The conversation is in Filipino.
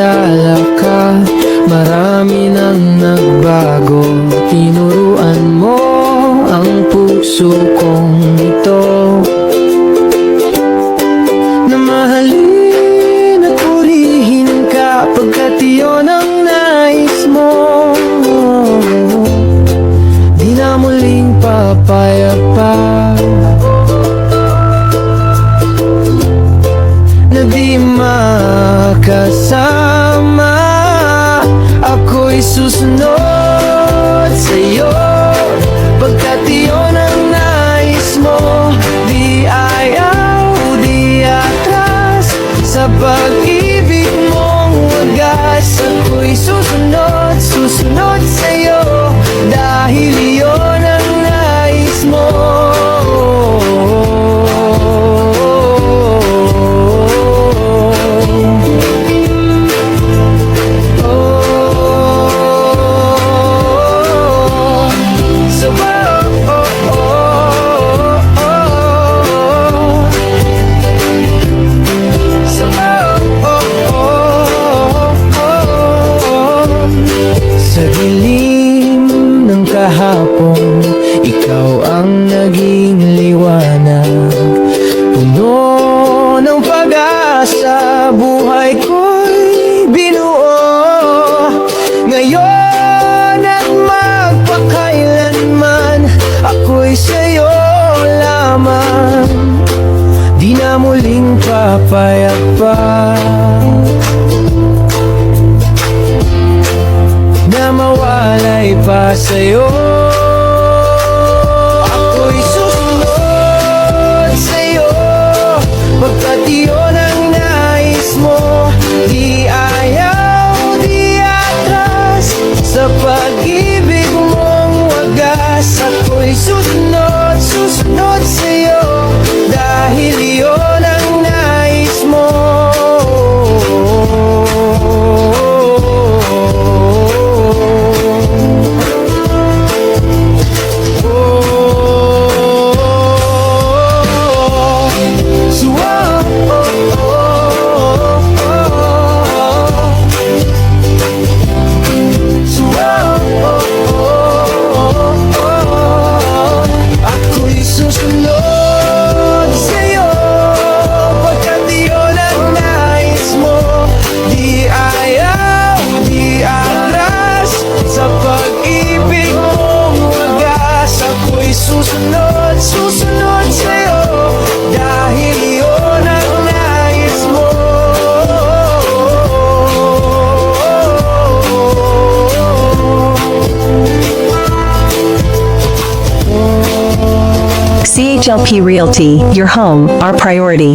kilala ka, marami nang nagbago. Tinuruan mo ang puso kong ito na mahalin at purihin ka, pagkat iyon ang nais mo. Di na muling papayag pa na di makasama. Ako'y susunod sa'yo, pagkat iyon ang nais mo. Di ayaw, di atras, sa pag-ibig mong wagas. Ako'y susunod, susunod sa'yo, dahil iyon ang nais mo. Sa dilim ng kahapon, ikaw ang naging liwanag. Puno ng pag-asa, buhay ko'y binuo. Ngayon at magpakailanman, ako'y sa'yo lamang. Di na muling papayag pa na mawalay pa sa'yo. Ako'y susunod sa'yo, pagkat iyon ang nais mo. Di ayaw, di atras, sa pag-ibig mong wagas. Ako'y susunod, susunod sa'yo, dahil iyon ang nais mo. Susunod, susunod sa'yo, dahil iyon ang nais mo. CHLP Realty, your home, our priority.